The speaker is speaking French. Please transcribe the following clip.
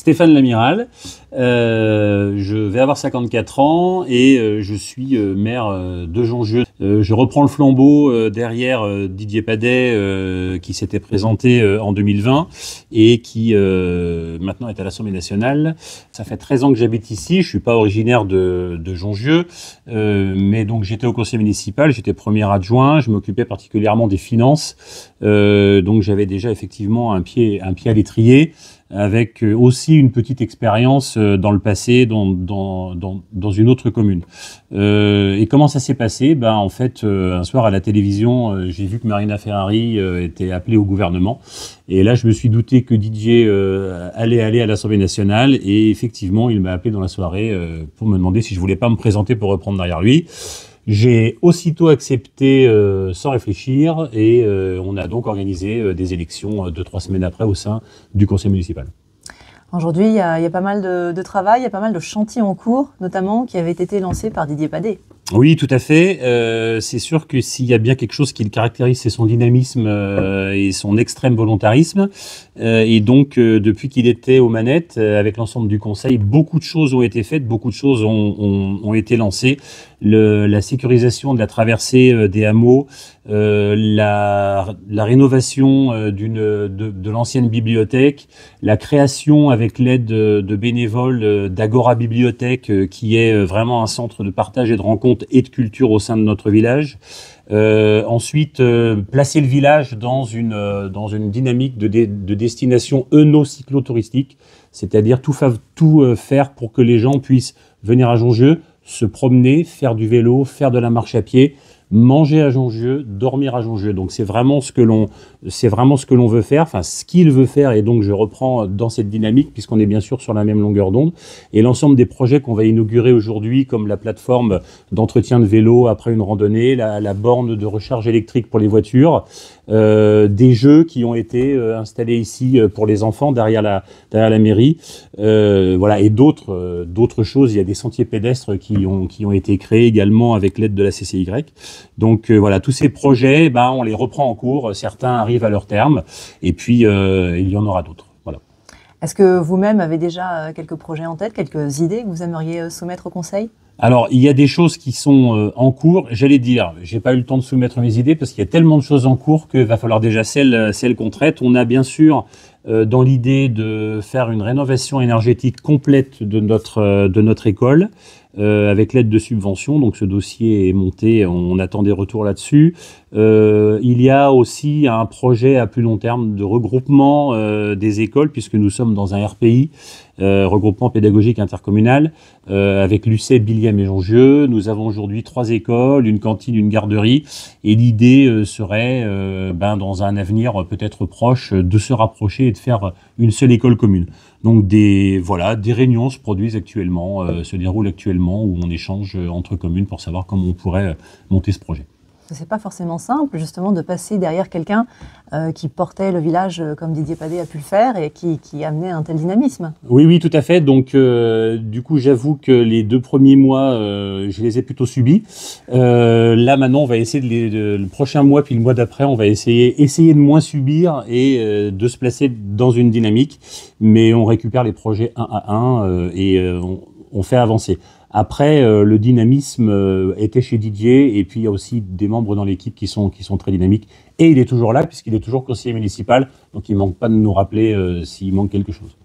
Stéphane Lamiral, je vais avoir 54 ans et je suis maire de Jongieu. Je reprends le flambeau derrière Didier Padet qui s'était présenté en 2020 et qui maintenant est à l'Assemblée nationale. Ça fait 13 ans que j'habite ici, je suis pas originaire de Jongieu, mais donc j'étais au conseil municipal, j'étais premier adjoint, je m'occupais particulièrement des finances, donc j'avais déjà effectivement un pied à l'étrier, avec aussi une petite expérience dans le passé dans une autre commune. Et comment ça s'est passé? En fait, un soir à la télévision, j'ai vu que Marina Ferrari était appelée au gouvernement. Et là, je me suis douté que Didier allait aller à l'Assemblée nationale. Et effectivement, il m'a appelé dans la soirée pour me demander si je voulais pas me présenter pour reprendre derrière lui. J'ai aussitôt accepté sans réfléchir et on a donc organisé des élections 2-3 semaines après au sein du conseil municipal. Aujourd'hui, il y a pas mal de travail, il y a pas mal de chantiers en cours, notamment qui avaient été lancés par Didier Padet. Oui, tout à fait. C'est sûr que s'il y a bien quelque chose qui le caractérise, c'est son dynamisme et son extrême volontarisme. Et donc, depuis qu'il était aux manettes, avec l'ensemble du conseil, beaucoup de choses ont été faites, beaucoup de choses ont été lancées. La sécurisation de la traversée des hameaux, la rénovation de l'ancienne bibliothèque, la création avec l'aide de bénévoles d'Agora Bibliothèque, qui est vraiment un centre de partage et de rencontre et de culture au sein de notre village. Ensuite, placer le village dans une dynamique de destination œno-cyclotouristique, c'est-à-dire tout faire pour que les gens puissent venir à Jongieu, se promener, faire du vélo, faire de la marche à pied, manger à Jongieu, dormir à Jongieu. Donc c'est vraiment ce que l'on veut faire, enfin ce qu'il veut faire, et donc je reprends dans cette dynamique puisqu'on est bien sûr sur la même longueur d'onde. Et l'ensemble des projets qu'on va inaugurer aujourd'hui, comme la plateforme d'entretien de vélo après une randonnée, la borne de recharge électrique pour les voitures, des jeux qui ont été installés ici pour les enfants derrière la mairie, voilà, et d'autres choses. Il y a des sentiers pédestres qui ont été créés également avec l'aide de la CCY. Donc voilà, tous ces projets, on les reprend en cours. Certains arrivent à leur terme, et puis il y en aura d'autres. Voilà. Est-ce que vous-même avez déjà quelques projets en tête, quelques idées que vous aimeriez soumettre au conseil ? Alors, il y a des choses qui sont en cours. J'allais dire, j'ai pas eu le temps de soumettre mes idées parce qu'il y a tellement de choses en cours qu'il va falloir déjà celles qu'on traite. On a bien sûr dans l'idée de faire une rénovation énergétique complète de notre école avec l'aide de subventions. Donc ce dossier est monté, on attend des retours là-dessus. Il y a aussi un projet à plus long terme de regroupement des écoles, puisque nous sommes dans un RPI, regroupement pédagogique intercommunal, avec l'UCEB, Billième et Jongieu. Nous avons aujourd'hui 3 écoles, une cantine, une garderie, et l'idée serait, dans un avenir peut-être proche, de se rapprocher et de faire une seule école commune. Donc des réunions se produisent actuellement, se déroulent actuellement, où on échange entre communes pour savoir comment on pourrait monter ce projet. C'est pas forcément simple, justement, de passer derrière quelqu'un qui portait le village comme Didier Padet a pu le faire et qui amenait un tel dynamisme. Oui, tout à fait. Donc, du coup, j'avoue que les 2 premiers mois, je les ai plutôt subis. Là, maintenant, on va essayer le prochain mois, puis le mois d'après, on va essayer de moins subir et de se placer dans une dynamique. Mais on récupère les projets un à un et on fait avancer. Après, le dynamisme était chez Didier, et puis il y a aussi des membres dans l'équipe qui sont très dynamiques. Et il est toujours là, puisqu'il est toujours conseiller municipal, donc il ne manque pas de nous rappeler s'il manque quelque chose.